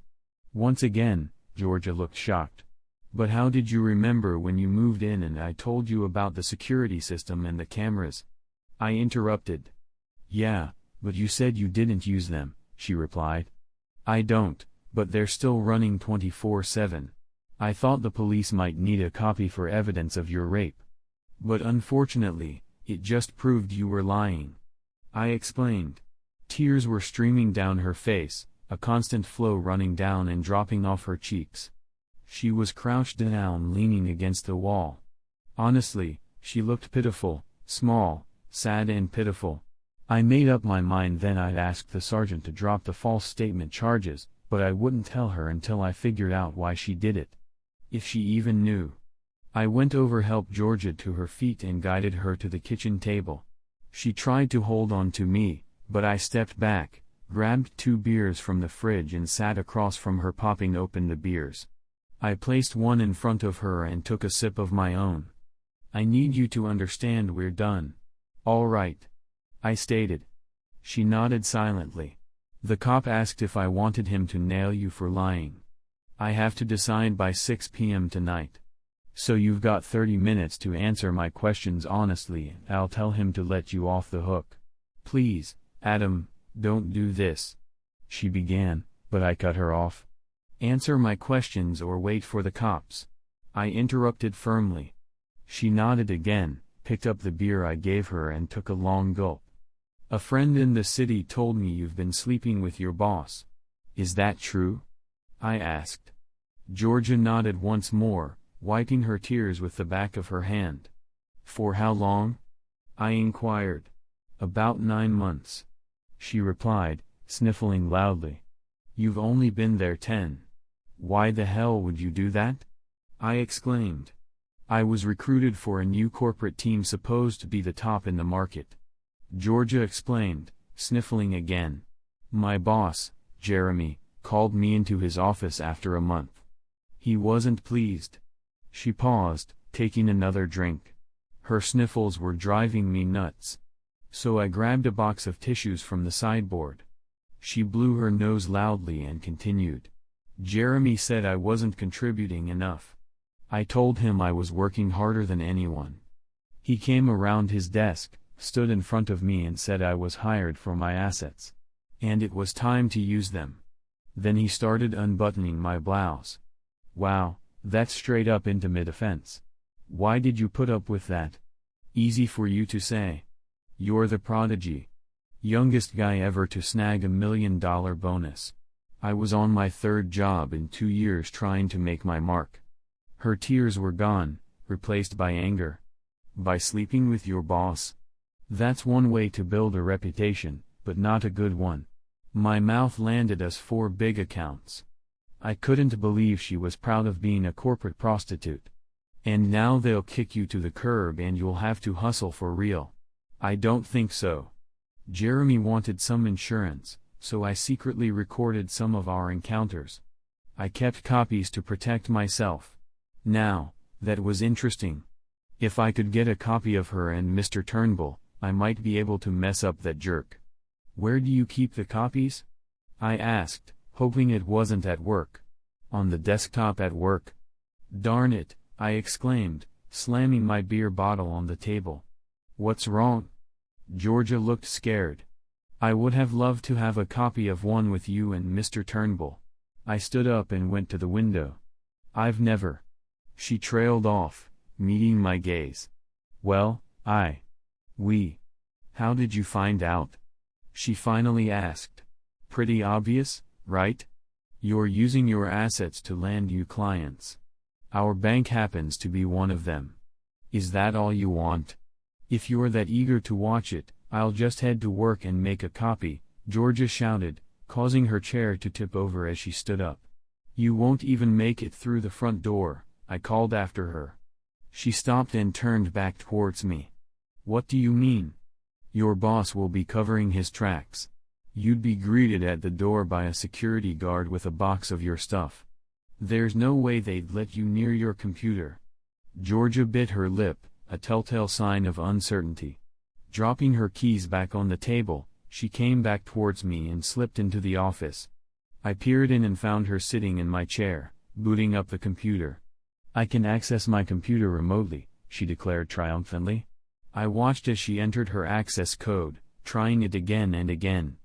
Once again, Georgia looked shocked. "But how did you remember when you moved in and I told you about the security system and the cameras?" I interrupted. "Yeah, but you said you didn't use them," she replied. "I don't, but they're still running 24/7. I thought the police might need a copy for evidence of your rape. But unfortunately, it just proved you were lying," I explained. Tears were streaming down her face, a constant flow running down and dropping off her cheeks. She was crouched down, leaning against the wall. Honestly, she looked pitiful, small, sad and pitiful. I made up my mind then I'd ask the sergeant to drop the false statement charges, but I wouldn't tell her until I figured out why she did it. If she even knew. I went over, helped Georgia to her feet and guided her to the kitchen table. She tried to hold on to me, but I stepped back, grabbed 2 beers from the fridge and sat across from her, popping open the beers. I placed one in front of her and took a sip of my own. "I need you to understand we're done." "All right," I stated. She nodded silently. "The cop asked if I wanted him to nail you for lying. I have to decide by 6 p.m. tonight. So you've got 30 minutes to answer my questions honestly and I'll tell him to let you off the hook." "Please, Adam, don't do this," she began, but I cut her off. "Answer my questions or wait for the cops," I interrupted firmly. She nodded again, picked up the beer I gave her and took a long gulp. "A friend in the city told me you've been sleeping with your boss. Is that true?" I asked. Georgia nodded once more, wiping her tears with the back of her hand. "For how long?" I inquired. "About 9 months," she replied, sniffling loudly. "You've only been there 10. Why the hell would you do that? I exclaimed. I was recruited for a new corporate team supposed to be the top in the market. Georgia explained, sniffling again. My boss, Jeremy, called me into his office after a month. He wasn't pleased. She paused, taking another drink. Her sniffles were driving me nuts. So I grabbed a box of tissues from the sideboard. She blew her nose loudly and continued. Jeremy said I wasn't contributing enough. I told him I was working harder than anyone. He came around his desk, stood in front of me and said I was hired for my assets. And it was time to use them. Then he started unbuttoning my blouse. Wow, that's straight up intimate offense. Why did you put up with that? Easy for you to say. You're the prodigy. Youngest guy ever to snag $1 million bonus. I was on my third job in 2 years trying to make my mark. Her tears were gone, replaced by anger. By sleeping with your boss? That's one way to build a reputation, but not a good one. My mouth landed as 4 big accounts. I couldn't believe she was proud of being a corporate prostitute. And now they'll kick you to the curb and you'll have to hustle for real. I don't think so. Jeremy wanted some insurance, so I secretly recorded some of our encounters. I kept copies to protect myself. Now, that was interesting. If I could get a copy of her and Mr. Turnbull, I might be able to mess up that jerk. Where do you keep the copies? I asked, hoping it wasn't at work. On the desktop at work. Darn it, I exclaimed, slamming my beer bottle on the table. What's wrong? Georgia looked scared. I would have loved to have a copy of one with you and Mr. Turnbull. I stood up and went to the window. I've never. She trailed off, meeting my gaze. Well, we. How did you find out? She finally asked. Pretty obvious, right? You're using your assets to land you clients. Our bank happens to be one of them. Is that all you want? If you're that eager to watch it, I'll just head to work and make a copy, Georgia shouted, causing her chair to tip over as she stood up. You won't even make it through the front door, I called after her. She stopped and turned back towards me. What do you mean? Your boss will be covering his tracks. You'd be greeted at the door by a security guard with a box of your stuff. There's no way they'd let you near your computer. Georgia bit her lip, a telltale sign of uncertainty. Dropping her keys back on the table, she came back towards me and slipped into the office. I peered in and found her sitting in my chair, booting up the computer. I can access my computer remotely, she declared triumphantly. I watched as she entered her access code, trying it again and again.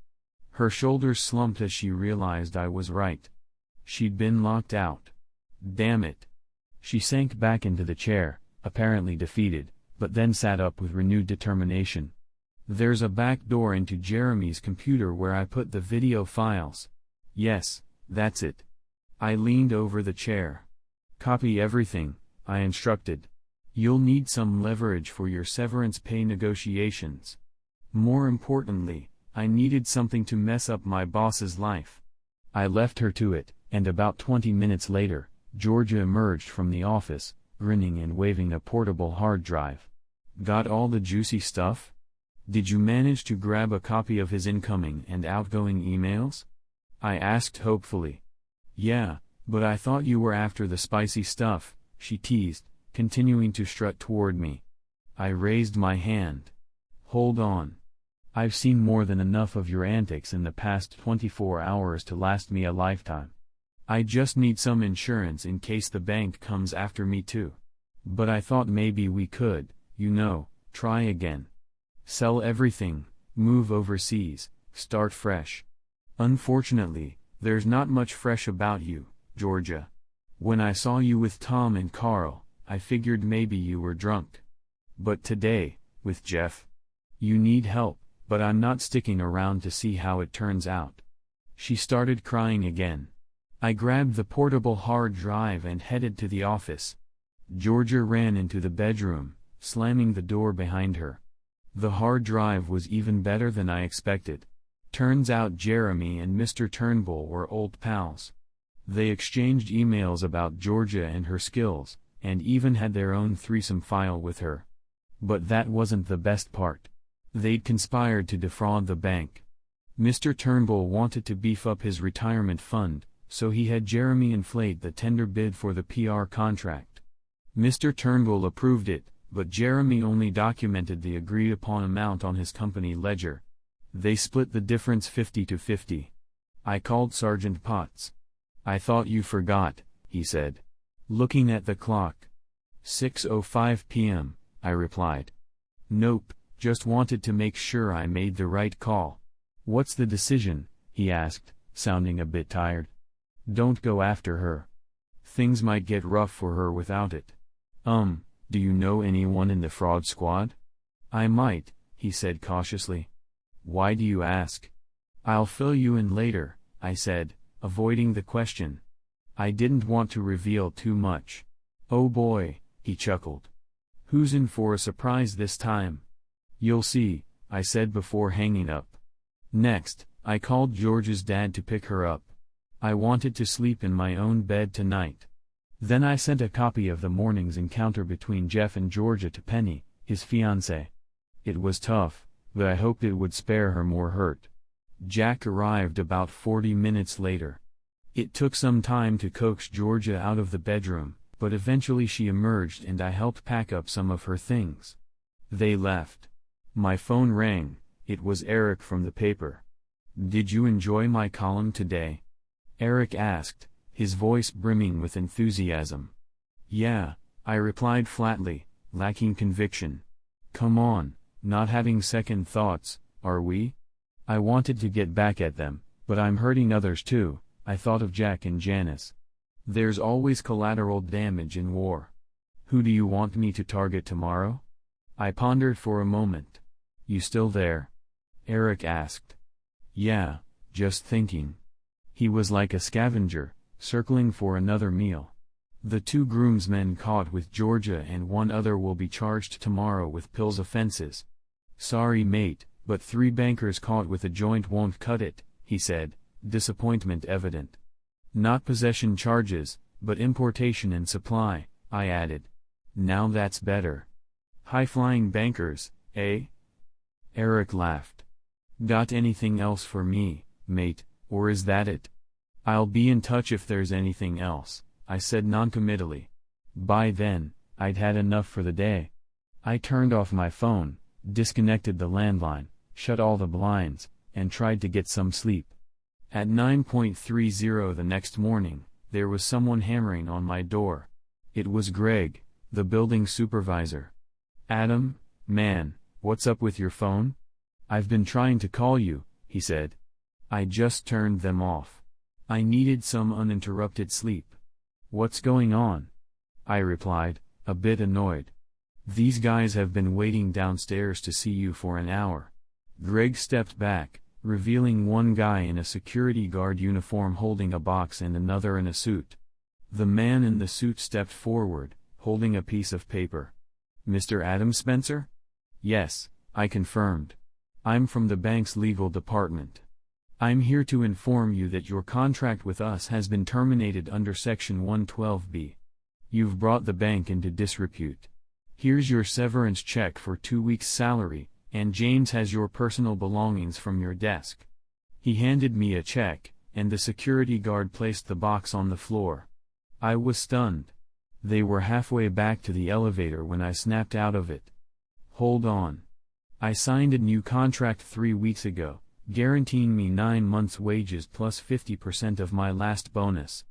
Her shoulders slumped as she realized I was right. She'd been locked out. Damn it. She sank back into the chair, apparently defeated, but then sat up with renewed determination. There's a back door into Jeremy's computer where I put the video files. Yes, that's it. I leaned over the chair. Copy everything, I instructed. You'll need some leverage for your severance pay negotiations. More importantly, I needed something to mess up my boss's life. I left her to it, and about 20 minutes later, Georgia emerged from the office, grinning and waving a portable hard drive. Got all the juicy stuff? Did you manage to grab a copy of his incoming and outgoing emails? I asked hopefully. Yeah, but I thought you were after the spicy stuff, she teased, continuing to strut toward me. I raised my hand. Hold on. I've seen more than enough of your antics in the past 24 hours to last me a lifetime. I just need some insurance in case the bank comes after me too. But I thought maybe we could, try again. Sell everything, move overseas, start fresh. Unfortunately, there's not much fresh about you, Georgia. When I saw you with Tom and Carl, I figured maybe you were drunk. But today, with Jeff. You need help, but I'm not sticking around to see how it turns out. She started crying again. I grabbed the portable hard drive and headed to the office. Georgia ran into the bedroom, slamming the door behind her. The hard drive was even better than I expected. Turns out Jeremy and Mr. Turnbull were old pals. They exchanged emails about Georgia and her skills, and even had their own threesome file with her. But that wasn't the best part. They'd conspired to defraud the bank. Mr. Turnbull wanted to beef up his retirement fund, so he had Jeremy inflate the tender bid for the PR contract. Mr. Turnbull approved it, but Jeremy only documented the agreed-upon amount on his company ledger. They split the difference 50-50. I called Sergeant Potts. "I thought you forgot," he said, looking at the clock. 6:05 p.m., I replied. "Nope, just wanted to make sure I made the right call." "What's the decision?" he asked, sounding a bit tired. "Don't go after her. Things might get rough for her without it." Do you know anyone in the fraud squad?" "I might," he said cautiously. "Why do you ask?" "I'll fill you in later," I said, avoiding the question. I didn't want to reveal too much. "Oh boy," he chuckled. "Who's in for a surprise this time?" "You'll see," I said before hanging up. Next, I called George's dad to pick her up. I wanted to sleep in my own bed tonight. Then I sent a copy of the morning's encounter between Jeff and Georgia to Penny, his fiancée. It was tough, but I hoped it would spare her more hurt. Jack arrived about 40 minutes later. It took some time to coax Georgia out of the bedroom, but eventually she emerged and I helped pack up some of her things. They left. My phone rang. It was Eric from the paper. "Did you enjoy my column today?" Eric asked, his voice brimming with enthusiasm. "Yeah," I replied flatly, lacking conviction. "Come on, not having second thoughts, are we?" I wanted to get back at them, but I'm hurting others too. I thought of Jack and Janice. There's always collateral damage in war. "Who do you want me to target tomorrow?" I pondered for a moment. "You still there?" Eric asked. "Yeah, just thinking." He was like a scavenger, circling for another meal. "The 2 groomsmen caught with Georgia and 1 other will be charged tomorrow with pills offenses." "Sorry mate, but 3 bankers caught with a joint won't cut it," he said, disappointment evident. "Not possession charges, but importation and supply," I added. "Now that's better." "High-flying bankers, eh?" Eric laughed. "Got anything else for me, mate, or is that it?" "I'll be in touch if there's anything else," I said noncommittally. By then, I'd had enough for the day. I turned off my phone, disconnected the landline, shut all the blinds, and tried to get some sleep. At 9:30 the next morning, there was someone hammering on my door. It was Greg, the building supervisor. "Adam, man, what's up with your phone? I've been trying to call you," he said. I just turned them off. I needed some uninterrupted sleep. "What's going on?" I replied, a bit annoyed. "These guys have been waiting downstairs to see you for an hour." Greg stepped back, revealing one guy in a security guard uniform holding a box and another in a suit. The man in the suit stepped forward, holding a piece of paper. "Mr. Adam Spencer?" "Yes," I confirmed. "I'm from the bank's legal department. I'm here to inform you that your contract with us has been terminated under Section 112B. You've brought the bank into disrepute. Here's your severance check for 2 weeks' salary, and James has your personal belongings from your desk." He handed me a check, and the security guard placed the box on the floor. I was stunned. They were halfway back to the elevator when I snapped out of it. "Hold on. I signed a new contract 3 weeks ago, guaranteeing me 9 months' wages plus 50% of my last bonus."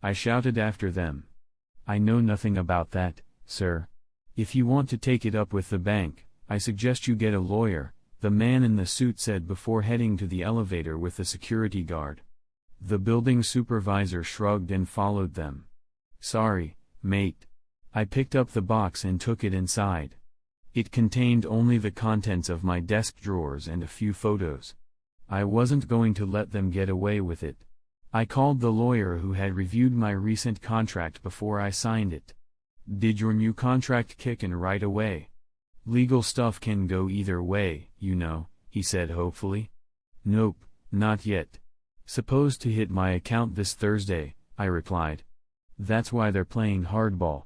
I shouted after them. "I know nothing about that, sir. If you want to take it up with the bank, I suggest you get a lawyer," the man in the suit said before heading to the elevator with the security guard. The building supervisor shrugged and followed them. "Sorry, mate." I picked up the box and took it inside. It contained only the contents of my desk drawers and a few photos. I wasn't going to let them get away with it. I called the lawyer who had reviewed my recent contract before I signed it. "Did your new contract kick in right away?" "Legal stuff can go either way, you know," he said hopefully. "Nope, not yet. Supposed to hit my account this Thursday, I replied. That's why they're playing hardball.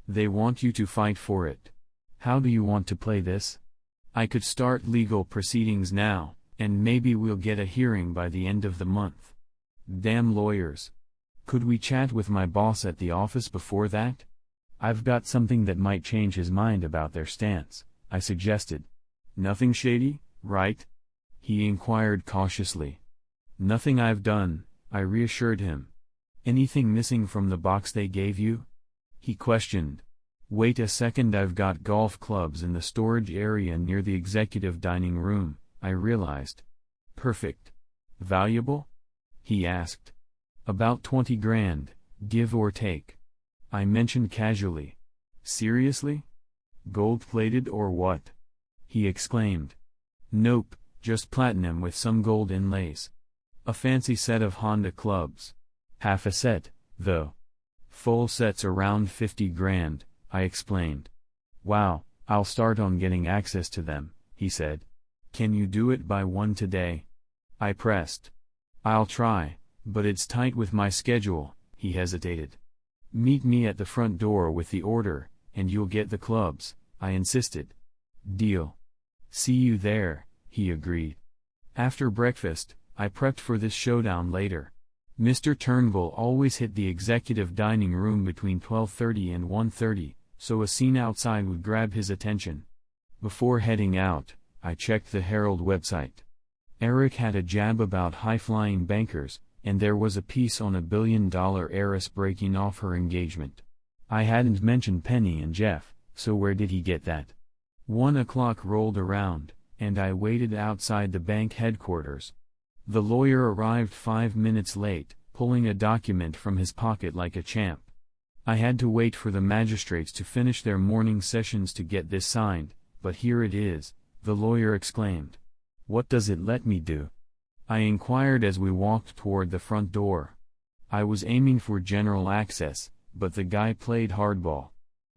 They want you to fight for it. How do you want to play this? I could start legal proceedings now, and maybe we'll get a hearing by the end of the month. Damn lawyers. Could we chat with my boss at the office before that? I've got something that might change his mind about their stance, I suggested. Nothing shady, right? He inquired cautiously. Nothing I've done, I reassured him. Anything missing from the box they gave you? He questioned. Wait a second, I've got golf clubs in the storage area near the executive dining room, I realized. Perfect. Valuable? He asked. About 20 grand, give or take. I mentioned casually. Seriously? Gold-plated or what? He exclaimed. Nope, just platinum with some gold inlays. A fancy set of Honda clubs. Half a set, though. Full set's around 50 grand, I explained. Wow, I'll start on getting access to them, he said. Can you do it by 1 today? I pressed. I'll try, but it's tight with my schedule, he hesitated. Meet me at the front door with the order, and you'll get the clubs, I insisted. Deal. See you there, he agreed. After breakfast, I prepped for this showdown later. Mr. Turnbull always hit the executive dining room between 12:30 and 1:30, so a scene outside would grab his attention. Before heading out, I checked the Herald website. Eric had a jab about high-flying bankers, and there was a piece on a billion-dollar heiress breaking off her engagement. I hadn't mentioned Penny and Jeff, so where did he get that? 1 o'clock rolled around, and I waited outside the bank headquarters. The lawyer arrived 5 minutes late, pulling a document from his pocket like a champ. I had to wait for the magistrates to finish their morning sessions to get this signed, but here it is, the lawyer exclaimed. What does it let me do? I inquired as we walked toward the front door. I was aiming for general access, but the guy played hardball.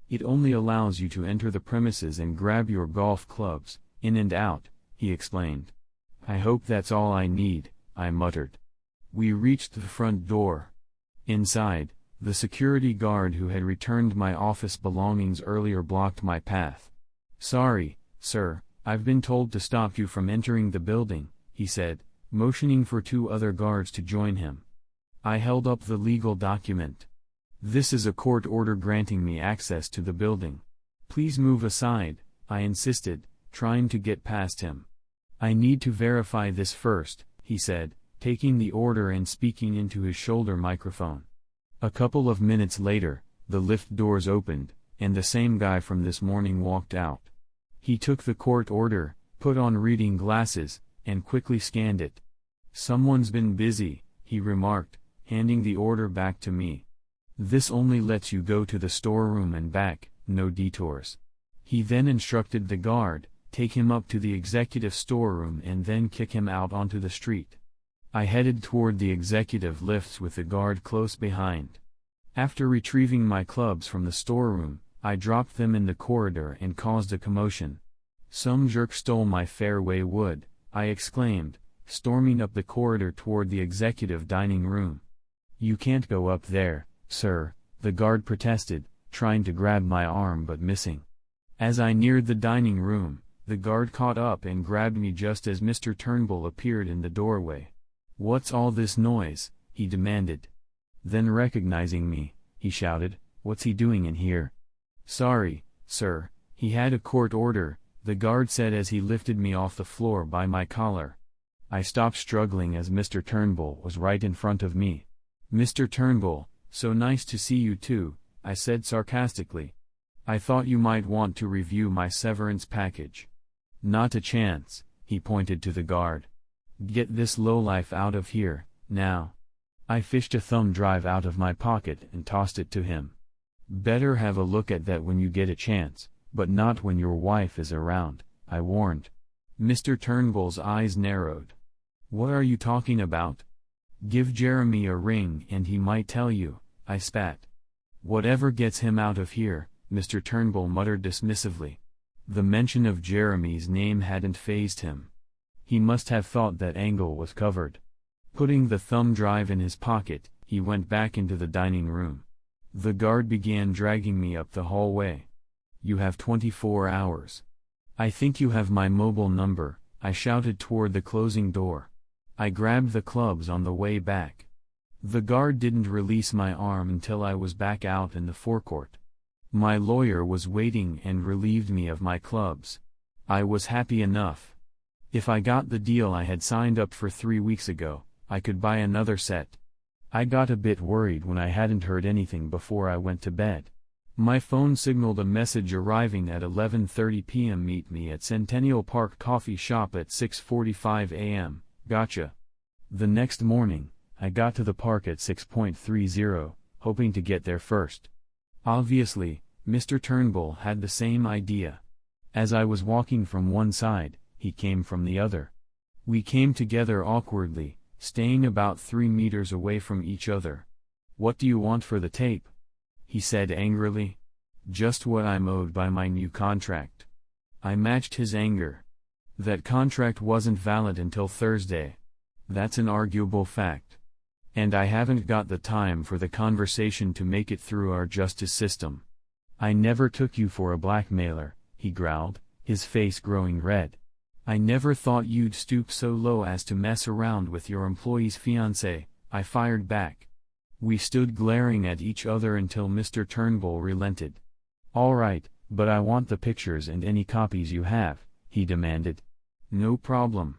It only allows you to enter the premises and grab your golf clubs, in and out, he explained. I hope that's all I need, I muttered. We reached the front door. Inside, the security guard who had returned my office belongings earlier blocked my path. Sorry, sir, I've been told to stop you from entering the building, he said, motioning for 2 other guards to join him. I held up the legal document. This is a court order granting me access to the building. Please move aside, I insisted, trying to get past him. I need to verify this first, he said, taking the order and speaking into his shoulder microphone. A couple of minutes later, the lift doors opened, and the same guy from this morning walked out. He took the court order, put on reading glasses, and quickly scanned it. Someone's been busy, he remarked, handing the order back to me. This only lets you go to the storeroom and back, no detours. He then instructed the guard, take him up to the executive storeroom and then kick him out onto the street. I headed toward the executive lifts with the guard close behind. After retrieving my clubs from the storeroom, I dropped them in the corridor and caused a commotion. Some jerk stole my fairway wood, I exclaimed, storming up the corridor toward the executive dining room. You can't go up there, sir, the guard protested, trying to grab my arm but missing. As I neared the dining room, the guard caught up and grabbed me just as Mr. Turnbull appeared in the doorway. What's all this noise? He demanded. Then recognizing me, he shouted, what's he doing in here? Sorry, sir, he had a court order, the guard said as he lifted me off the floor by my collar. I stopped struggling as Mr. Turnbull was right in front of me. Mr. Turnbull, so nice to see you too, I said sarcastically. I thought you might want to review my severance package. Not a chance, he pointed to the guard. Get this lowlife out of here, now. I fished a thumb drive out of my pocket and tossed it to him. Better have a look at that when you get a chance, but not when your wife is around, I warned. Mr. Turnbull's eyes narrowed. What are you talking about? Give Jeremy a ring and he might tell you, I spat. Whatever gets him out of here, Mr. Turnbull muttered dismissively. The mention of Jeremy's name hadn't fazed him. He must have thought that angle was covered. Putting the thumb drive in his pocket, he He went back into the dining room. The guard began dragging me up the hallway. "You have 24 hours. I think you have my mobile number," I shouted toward the closing door. I grabbed the clubs on the way back. The guard didn't release my arm until I was back out in the forecourt. My lawyer was waiting and relieved me of my clubs. I was happy enough. If I got the deal I had signed up for 3 weeks ago, I could buy another set. I got a bit worried when I hadn't heard anything before I went to bed. My phone signaled a message arriving at 11:30 p.m. Meet me at Centennial Park Coffee Shop at 6:45 a.m. Gotcha. The next morning, I got to the park at 6:30, hoping to get there first. Obviously, Mr. Turnbull had the same idea. As I was walking from one side, he came from the other. We came together awkwardly, staying about 3 meters away from each other. "What do you want for the tape?" he said angrily. "Just what I'm owed by my new contract." I matched his anger. That contract wasn't valid until Thursday. That's an arguable fact. And I haven't got the time for the conversation to make it through our justice system. "I never took you for a blackmailer," he growled, his face growing red. "I never thought you'd stoop so low as to mess around with your employee's fiancée," I fired back. We stood glaring at each other until Mr. Turnbull relented. "All right, but I want the pictures and any copies you have," he demanded. "No problem.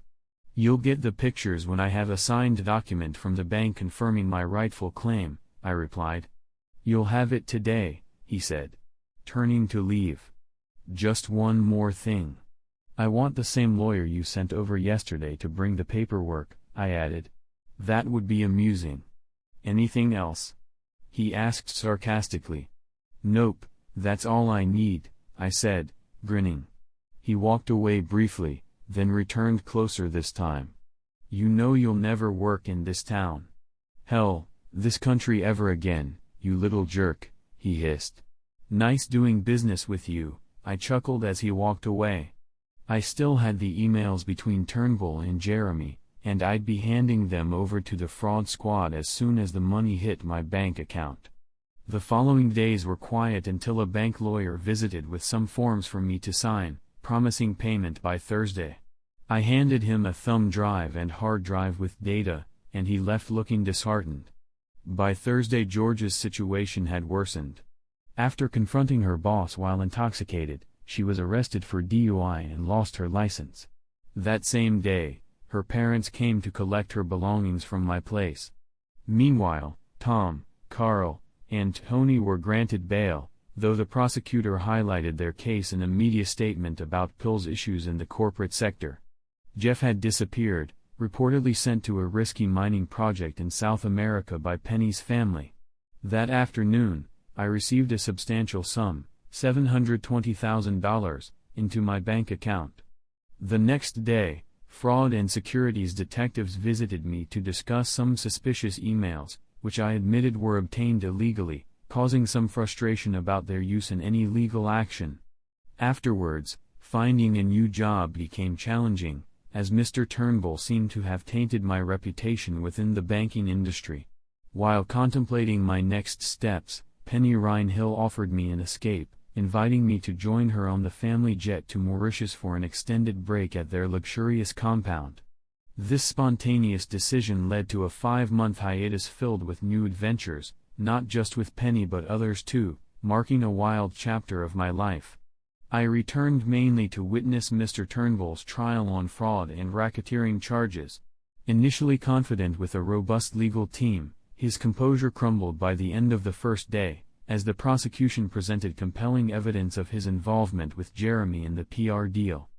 You'll get the pictures when I have a signed document from the bank confirming my rightful claim," I replied. "You'll have it today," he said, turning to leave. "Just one more thing. I want the same lawyer you sent over yesterday to bring the paperwork," I added. "That would be amusing." "Anything else?" he asked sarcastically. "Nope, that's all I need," I said, grinning. He walked away briefly, then returned closer this time. "You know you'll never work in this town. Hell, this country ever again, you little jerk," he hissed. "Nice doing business with you," I chuckled as he walked away. I still had the emails between Turnbull and Jeremy, and I'd be handing them over to the fraud squad as soon as the money hit my bank account. The following days were quiet until a bank lawyer visited with some forms for me to sign, promising payment by Thursday. I handed him a thumb drive and hard drive with data, and he left looking disheartened. By Thursday Georgia's situation had worsened. After confronting her boss while intoxicated, she was arrested for DUI and lost her license. That same day, her parents came to collect her belongings from my place. Meanwhile, Tom, Carl, and Tony were granted bail, though the prosecutor highlighted their case in a media statement about Pill's issues in the corporate sector. Jeff had disappeared, reportedly sent to a risky mining project in South America by Penny's family. That afternoon, I received a substantial sum, $720,000, into my bank account. The next day, fraud and securities detectives visited me to discuss some suspicious emails, which I admitted were obtained illegally, causing some frustration about their use in any legal action. Afterwards, finding a new job became challenging, as Mr. Turnbull seemed to have tainted my reputation within the banking industry. While contemplating my next steps, Penny Rhinehill offered me an escape, inviting me to join her on the family jet to Mauritius for an extended break at their luxurious compound. This spontaneous decision led to a 5-month hiatus filled with new adventures, not just with Penny but others too, marking a wild chapter of my life. I returned mainly to witness Mr. Turnbull's trial on fraud and racketeering charges. Initially confident with a robust legal team, his composure crumbled by the end of the first day, as the prosecution presented compelling evidence of his involvement with Jeremy in the PR deal.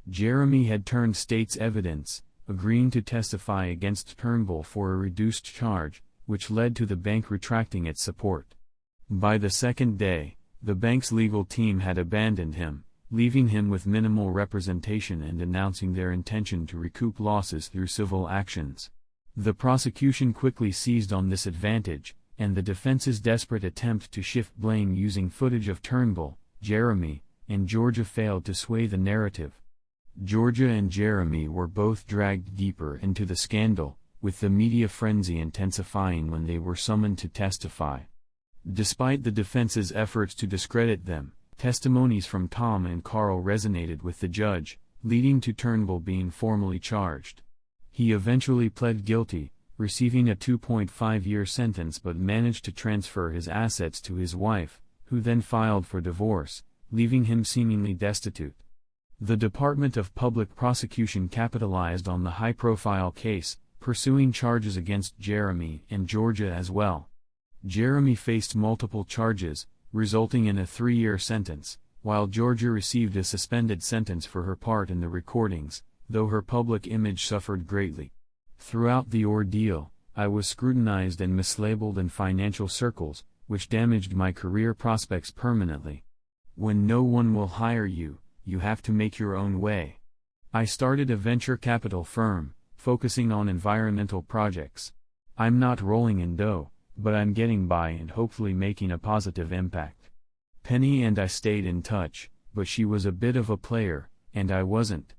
Jeremy had turned state's evidence, agreeing to testify against Turnbull for a reduced charge, which led to the bank retracting its support. By the second day, the bank's legal team had abandoned him, leaving him with minimal representation and announcing their intention to recoup losses through civil actions. The prosecution quickly seized on this advantage, and the defense's desperate attempt to shift blame using footage of Turnbull, Jeremy, and Georgia failed to sway the narrative. Georgia and Jeremy were both dragged deeper into the scandal, with the media frenzy intensifying when they were summoned to testify. Despite the defense's efforts to discredit them, testimonies from Tom and Carl resonated with the judge, leading to Turnbull being formally charged. He eventually pled guilty, receiving a 2.5-year sentence, but managed to transfer his assets to his wife, who then filed for divorce, leaving him seemingly destitute. The Department of Public Prosecution capitalized on the high-profile case, pursuing charges against Jeremy and Georgia as well. Jeremy faced multiple charges, resulting in a 3-year sentence, while Georgia received a suspended sentence for her part in the recordings, though her public image suffered greatly. Throughout the ordeal, I was scrutinized and mislabeled in financial circles, which damaged my career prospects permanently. When no one will hire you, you have to make your own way. I started a venture capital firm, focusing on environmental projects. I'm not rolling in dough, but I'm getting by and hopefully making a positive impact. Penny and I stayed in touch, but she was a bit of a player, and I wasn't.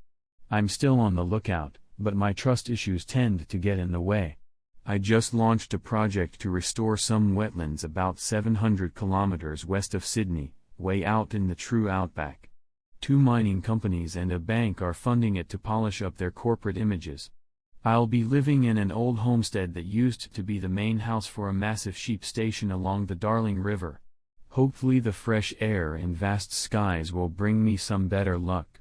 I'm still on the lookout, but my trust issues tend to get in the way. I just launched a project to restore some wetlands about 700 kilometers west of Sydney, way out in the true outback. 2 mining companies and a bank are funding it to polish up their corporate images. I'll be living in an old homestead that used to be the main house for a massive sheep station along the Darling River. Hopefully the fresh air and vast skies will bring me some better luck.